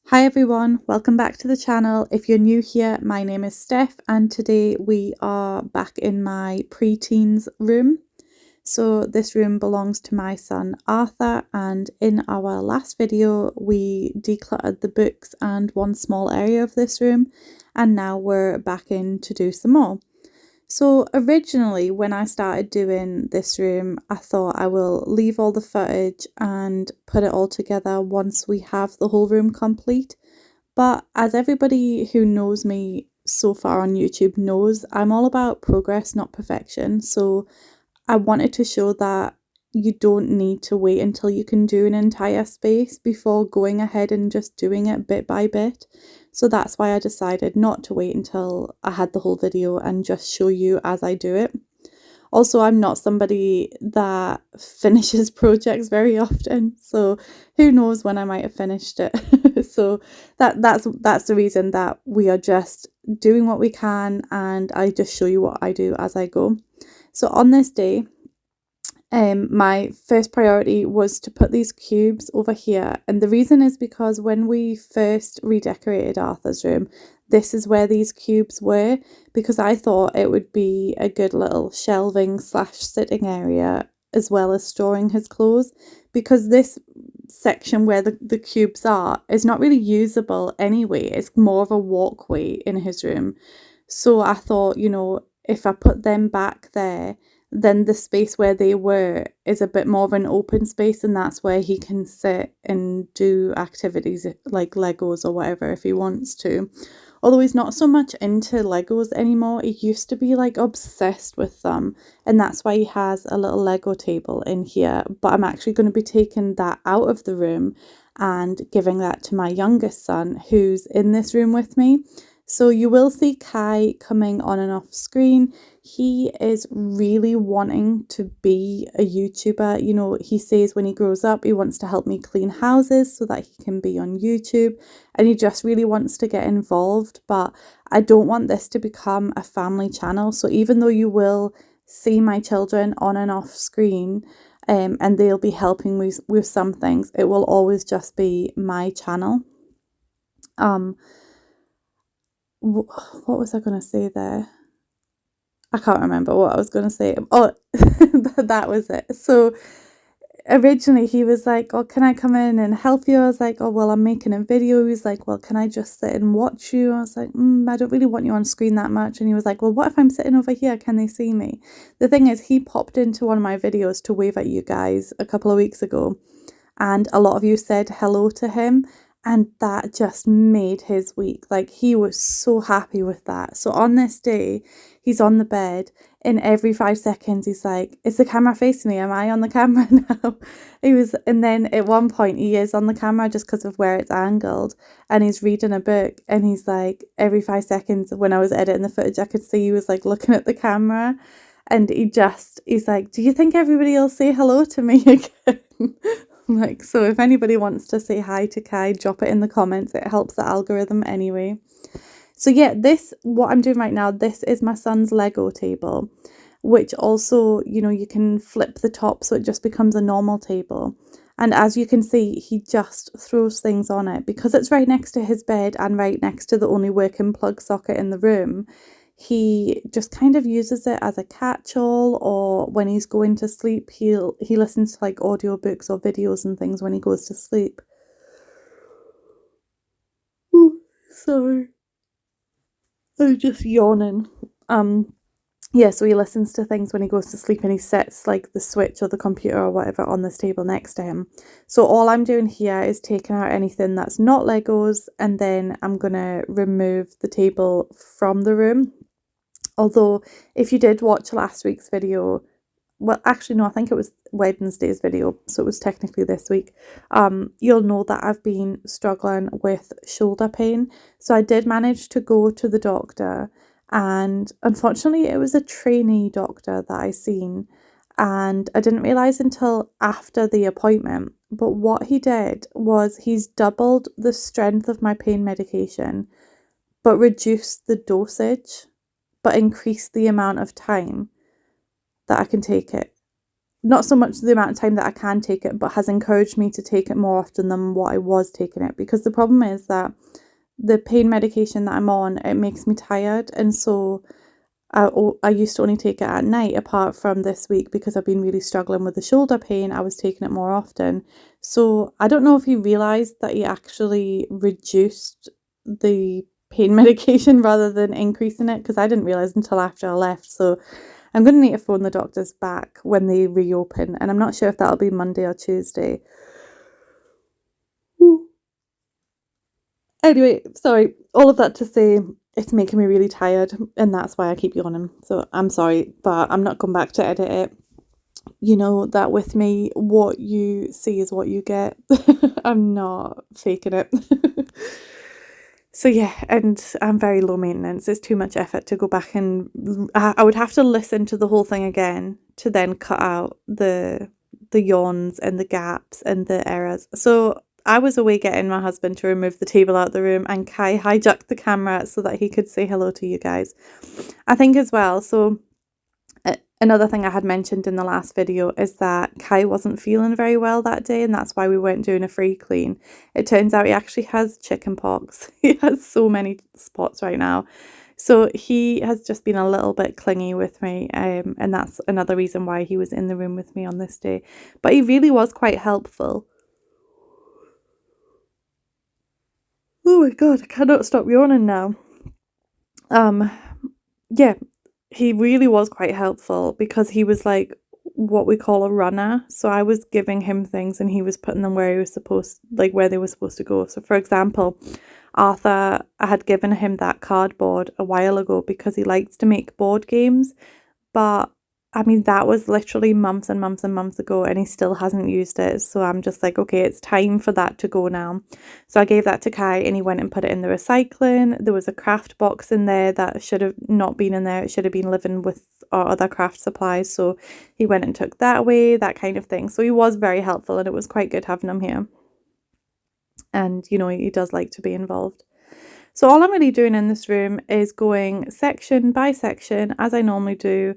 Hi everyone, welcome back to the channel. If you're new here, my name is Steph and today we are back in my pre-teens room. So this room belongs to my son Arthur, and in our last video we decluttered the books and one small area of this room, and now we're back in to do some more. So originally when I started doing this room, I thought I will leave all the footage and put it all together once we have the whole room complete. But as everybody who knows me so far on YouTube knows, I'm all about progress, not perfection. So I wanted to show that you don't need to wait until you can do an entire space before going ahead and just doing it bit by bit. So that's why I decided not to wait until I had the whole video and just show you as I do it. Also, I'm not somebody that finishes projects very often, so who knows when I might have finished it. So that's the reason that we are just doing what we can, and I just show you what I do as I go. So on this day, my first priority was to put these cubes over here, and the reason is because when we first redecorated Arthur's room, this is where these cubes were, because I thought it would be a good little shelving / sitting area as well as storing his clothes, because this section where the cubes are is not really usable anyway. It's more of a walkway in his room. So I thought, if I put them back there, then the space where they were is a bit more of an open space, and that's where he can sit and do activities like Legos or whatever if he wants to. Although he's not so much into Legos anymore, he used to be like obsessed with them, and that's why he has a little Lego table in here. But I'm actually going to be taking that out of the room and giving that to my youngest son, who's in this room with me. So you will see Kai coming on and off screen. He is really wanting to be a YouTuber. He says when he grows up, he wants to help me clean houses so that he can be on YouTube, and he just really wants to get involved. But I don't want this to become a family channel. So even though you will see my children on and off screen, and they'll be helping me with some things, it will always just be my channel. What was I going to say there? I can't remember what I was going to say. Oh, that was it. So originally he was like, oh, can I come in and help you? I was like, oh, well, I'm making a video. He was like, well, can I just sit and watch you? I was like, I don't really want you on screen that much. And he was like, well, what if I'm sitting over here? Can they see me? The thing is, he popped into one of my videos to wave at you guys a couple of weeks ago, and a lot of you said hello to him, and that just made his week. Like, he was so happy with that. So on this day, he's on the bed, and every 5 seconds he's like, is the camera facing me? Am I on the camera now? And then at one point he is on the camera just because of where it's angled, and he's reading a book, and he's like, every 5 seconds when I was editing the footage, I could see he was like looking at the camera, and he's like, do you think everybody will say hello to me again? Like, so if anybody wants to say hi to Kai, drop it in the comments. It helps the algorithm anyway. So yeah, what I'm doing right now, this is my son's Lego table, which also, you can flip the top so it just becomes a normal table. And as you can see, he just throws things on it because it's right next to his bed and right next to the only working plug socket in the room. He just kind of uses it as a catch-all, or when he's going to sleep, he listens to like audiobooks or videos and things when he goes to sleep. Ooh, sorry. I'm just yawning. Yeah, so he listens to things when he goes to sleep, and he sets like the switch or the computer or whatever on this table next to him. So all I'm doing here is taking out anything that's not Legos, and then I'm gonna remove the table from the room. Although if you did watch last week's video, well, actually no, I think it was Wednesday's video, so it was technically this week, you'll know that I've been struggling with shoulder pain. So I did manage to go to the doctor, and unfortunately it was a trainee doctor that I seen, and I didn't realise until after the appointment, but what he did was he's doubled the strength of my pain medication but reduced the dosage but increased the amount of time that I can take it. not so much the amount of time that I can take it, but has encouraged me to take it more often than what I was taking it. Because the problem is that the pain medication that I'm on, it makes me tired. And so I used to only take it at night, apart from this week because I've been really struggling with the shoulder pain. I was taking it more often. So I don't know if he realised that he actually reduced the pain medication rather than increasing it, because I didn't realise until after I left. So I'm going to need to phone the doctors back when they reopen, and I'm not sure if that'll be Monday or Tuesday. Anyway, sorry, all of that to say, it's making me really tired, and that's why I keep yawning. So I'm sorry, but I'm not going back to edit it. You know that with me, what you see is what you get. I'm not faking it. So yeah, and I'm very low maintenance. It's too much effort to go back and I would have to listen to the whole thing again to then cut out the yawns and the gaps and the errors. So I was away getting my husband to remove the table out of the room, and Kai hijacked the camera so that he could say hello to you guys. I think as well, so another thing I had mentioned in the last video is that Kai wasn't feeling very well that day, and that's why we weren't doing a free clean. It turns out he actually has chicken pox. He has so many spots right now. So he has just been a little bit clingy with me, and that's another reason why he was in the room with me on this day. But he really was quite helpful. Oh my god, I cannot stop yawning now. Yeah, he really was quite helpful because he was like what we call a runner. So I was giving him things and he was putting them where he was supposed, like where they were supposed to go. So for example, Arthur, I had given him that cardboard a while ago because he likes to make board games, but I mean, that was literally months and months and months ago, and he still hasn't used it. So I'm just like, okay, it's time for that to go now. So I gave that to Kai, and he went and put it in the recycling. There was a craft box in there that should have not been in there. It should have been living with our other craft supplies. So he went and took that away, that kind of thing. So he was very helpful, and it was quite good having him here. And, you know, he does like to be involved. So all I'm really doing in this room is going section by section, as I normally do.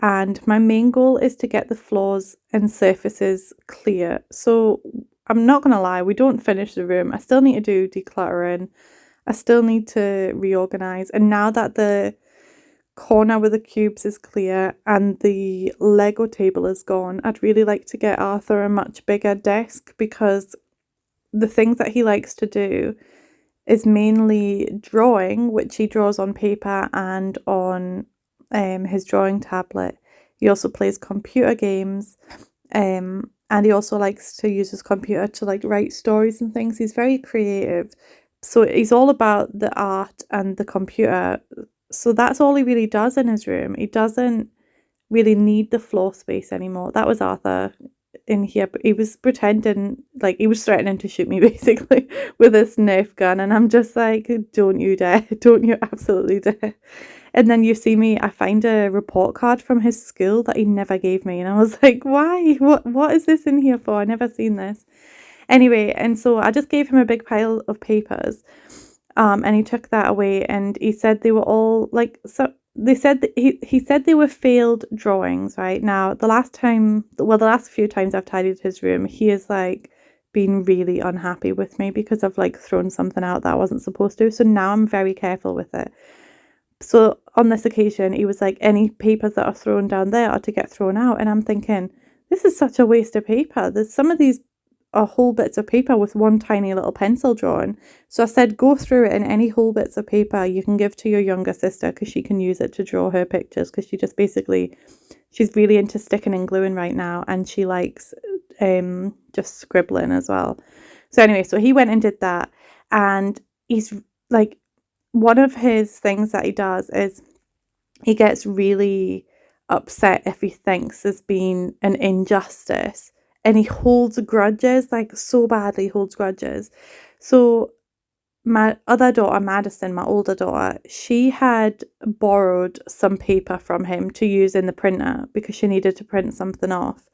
And my main goal is to get the floors and surfaces clear. So I'm not going to lie, we don't finish the room. I still need to do decluttering. I still need to reorganize. And now that the corner with the cubes is clear and the Lego table is gone, I'd really like to get Arthur a much bigger desk, because the things that he likes to do is mainly drawing, which he draws on paper and on his drawing tablet. He also plays computer games, and he also likes to use his computer to like write stories and things. He's very creative, so he's all about the art and the computer. So that's all he really does in his room. He doesn't really need the floor space anymore. That was Arthur in here, but he was pretending like he was threatening to shoot me basically with this Nerf gun, and I'm just like, don't you dare, don't you absolutely dare. And then you see me, I find a report card from his school that he never gave me, and I was like, why, what is this in here for? I never seen this. Anyway, and so I just gave him a big pile of papers, and he took that away, and he said they were all like, so they said that he said they were failed drawings. Right now, the last few times I've tidied his room, he is like been really unhappy with me because I've like thrown something out that I wasn't supposed to. So now I'm very careful with it. So on this occasion, he was like, any papers that are thrown down there are to get thrown out. And I'm thinking, this is such a waste of paper. There's some of these are whole bits of paper with one tiny little pencil drawing. So I said, go through it, and any whole bits of paper you can give to your younger sister, because she can use it to draw her pictures, because she's really into sticking and gluing right now, and she likes just scribbling as well. So anyway, so he went and did that, and he's like, one of his things that he does is he gets really upset if he thinks there's been an injustice, and he holds grudges, like so badly holds grudges. So my other daughter, Madison, my older daughter, she had borrowed some paper from him to use in the printer because she needed to print something off.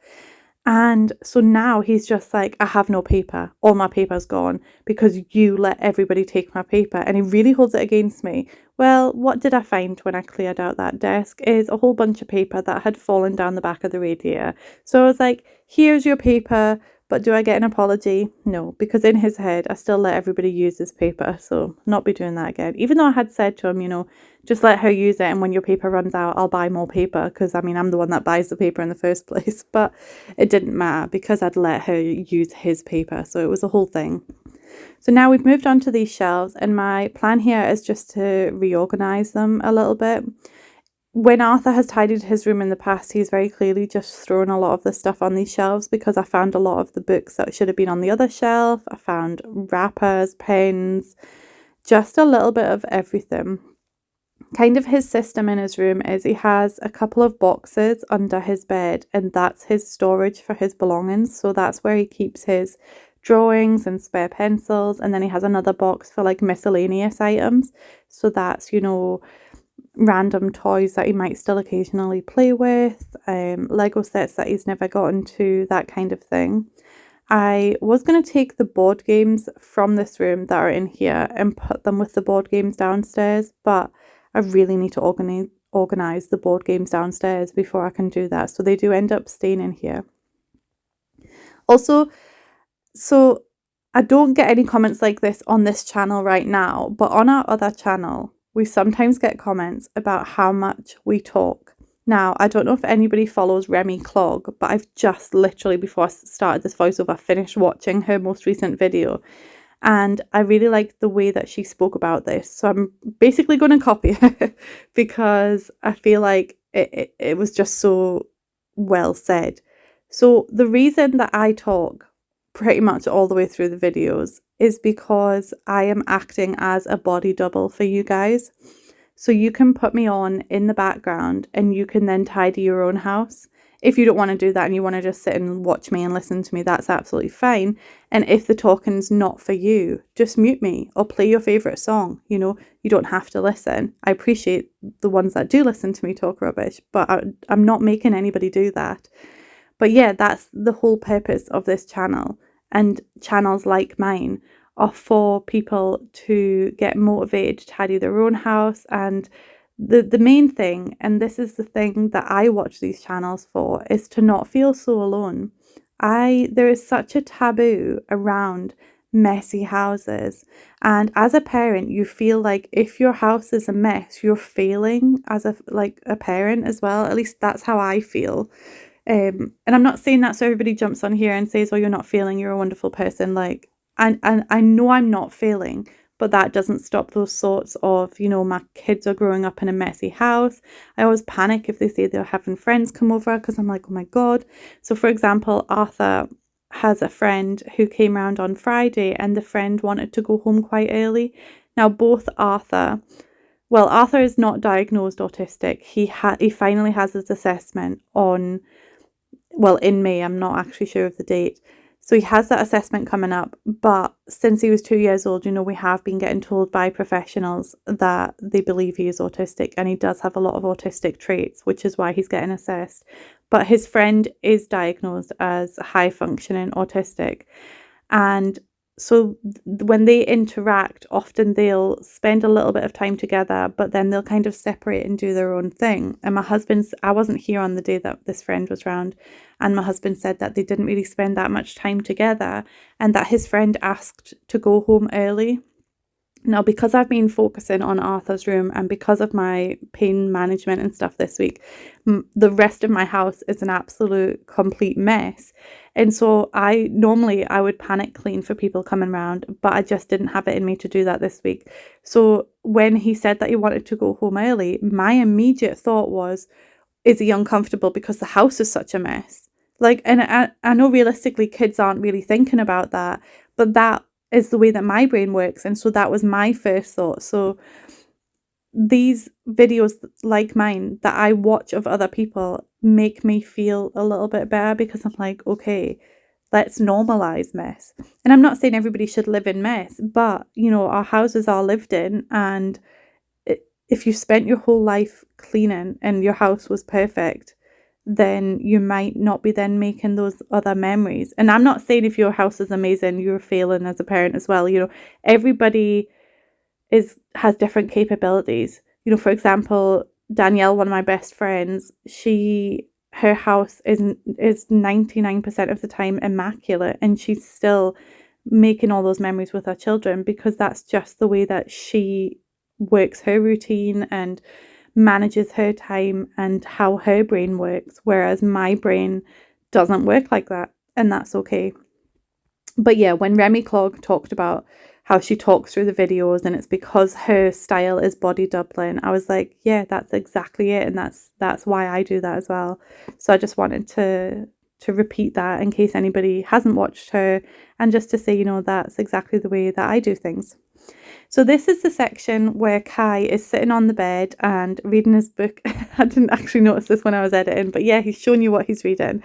And so now he's just like, I have no paper. All my paper's gone because you let everybody take my paper. And he really holds it against me. Well, what did I find when I cleared out that desk is a whole bunch of paper that had fallen down the back of the radiator. So I was like, here's your paper. But do I get an apology? No, because in his head, I still let everybody use his paper. So not be doing that again. Even though I had said to him, just let her use it. And when your paper runs out, I'll buy more paper. Because I'm the one that buys the paper in the first place. But it didn't matter because I'd let her use his paper. So it was a whole thing. So now we've moved on to these shelves. And my plan here is just to reorganize them a little bit. When Arthur has tidied his room in the past, he's very clearly just thrown a lot of the stuff on these shelves because I found a lot of the books that should have been on the other shelf. I found wrappers, pens, just a little bit of everything. Kind of his system in his room is he has a couple of boxes under his bed, and that's his storage for his belongings. So that's where he keeps his drawings and spare pencils. And then he has another box for like miscellaneous items. So that's, random toys that he might still occasionally play with, Lego sets that he's never gotten to, that kind of thing. I was going to take the board games from this room that are in here and put them with the board games downstairs, but I really need to organize the board games downstairs before I can do that. So they do end up staying in here. Also, so I don't get any comments like this on this channel right now, but on our other channel, we sometimes get comments about how much we talk. Now, I don't know if anybody follows Remy Clog, but I've just literally, before I started this voiceover, finished watching her most recent video. And I really liked the way that she spoke about this. So I'm basically going to copy her because I feel like it was just so well said. So the reason that I talk pretty much all the way through the videos is because I am acting as a body double for you guys. So you can put me on in the background and you can then tidy your own house. If you don't want to do that and you want to just sit and watch me and listen to me, that's absolutely fine. And if the talking's not for you, just mute me or play your favourite song. You don't have to listen. I appreciate the ones that do listen to me talk rubbish, but I'm not making anybody do that. But yeah, that's the whole purpose of this channel. And channels like mine are for people to get motivated to tidy their own house. And the main thing, and this is the thing that I watch these channels for, is to not feel so alone. There is such a taboo around messy houses. And as a parent, you feel like if your house is a mess, you're failing as a parent as well. At least that's how I feel. And I'm not saying that so everybody jumps on here and says, oh, you're not failing, you're a wonderful person. And I know I'm not failing, but that doesn't stop those thoughts of, my kids are growing up in a messy house. I always panic if they say they're having friends come over because I'm like, oh my God. So for example, Arthur has a friend who came round on Friday and the friend wanted to go home quite early. Now Arthur is not diagnosed autistic. He finally has his assessment in May. I'm not actually sure of the date. So he has that assessment coming up. But since he was 2 years old, we have been getting told by professionals that they believe he is autistic. And he does have a lot of autistic traits, which is why he's getting assessed. But his friend is diagnosed as high functioning autistic. And so when they interact, often they'll spend a little bit of time together, but then they'll kind of separate and do their own thing. And I wasn't here on the day that this friend was round, and my husband said that they didn't really spend that much time together and that his friend asked to go home early. Now, because I've been focusing on Arthur's room and because of my pain management and stuff this week, the rest of my house is an absolute complete mess. And so I would panic clean for people coming round, but I just didn't have it in me to do that this week. So when he said that he wanted to go home early, my immediate thought was, is he uncomfortable because the house is such a mess? And I know realistically kids aren't really thinking about that, but that is the way that my brain works. And so that was my first thought. So these videos like mine that I watch of other people make me feel a little bit better because I'm like, okay, let's normalize mess. And I'm not saying everybody should live in mess, but our houses are lived in, and if you spent your whole life cleaning and your house was perfect, then you might not be then making those other memories. And I'm not saying if your house is amazing, you're failing as a parent as well. Everybody has different capabilities. For example, Danielle, one of my best friends, her house is 99% of the time immaculate, and she's still making all those memories with her children because that's just the way that she works her routine and manages her time and how her brain works, whereas my brain doesn't work like that, and that's okay. But yeah, when Remy Clogg talked about how she talks through the videos and it's because her style is body doubling, I was like, yeah, that's exactly it, and that's why I do that as well. So I just wanted to repeat that in case anybody hasn't watched her, and just to say, that's exactly the way that I do things. So this is the section where Kai is sitting on the bed and reading his book. I didn't actually notice this when I was editing, but yeah, he's showing you what he's reading.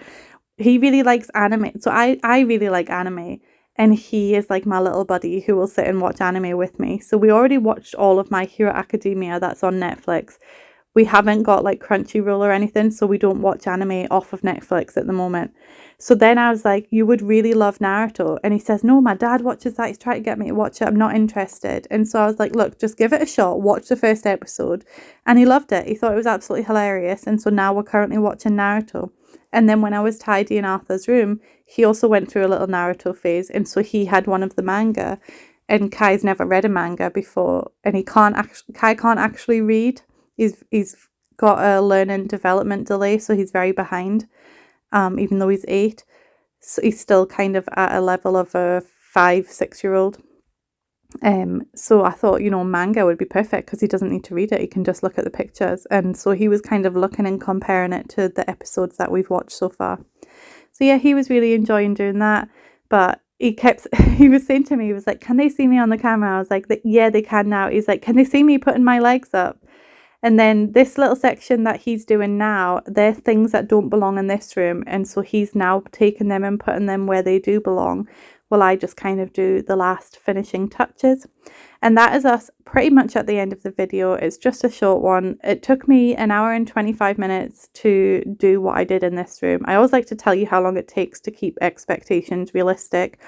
He really likes anime. So I really like anime, and he is like my little buddy who will sit and watch anime with me. So we already watched all of My Hero Academia that's on Netflix. We haven't got like Crunchyroll or anything, so we don't watch anime off of Netflix at the moment. So then I was like, you would really love Naruto. And he says, no, my dad watches that. He's trying to get me to watch it. I'm not interested. And so I was like, look, just give it a shot. Watch the first episode. And he loved it. He thought it was absolutely hilarious. And so now we're currently watching Naruto. And then when I was tidying Arthur's room, he also went through a little Naruto phase. And so he had one of the manga. And Kai's never read a manga before. And Kai can't actually read. He's got a learning development delay, so he's very behind. Even though he's 8, so he's still kind of at a level of a 5-6-year-old. So I thought, manga would be perfect because he doesn't need to read it. He can just look at the pictures. And so he was kind of looking and comparing it to the episodes that we've watched so far. So yeah, he was really enjoying doing that. But he was saying to me, he was like, can they see me on the camera? I was like, yeah, they can now. He's like, can they see me putting my legs up? And then this little section that he's doing now, they're things that don't belong in this room. And so he's now taking them and putting them where they do belong. Well, I just kind of do the last finishing touches. And that is us pretty much at the end of the video. It's just a short one. It took me 1 hour and 25 minutes to do what I did in this room. I always like to tell you how long it takes to keep expectations realistic.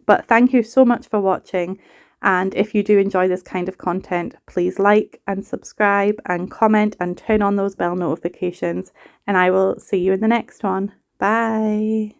But thank you so much for watching. And if you do enjoy this kind of content, please like and subscribe and comment and turn on those bell notifications. And I will see you in the next one. Bye.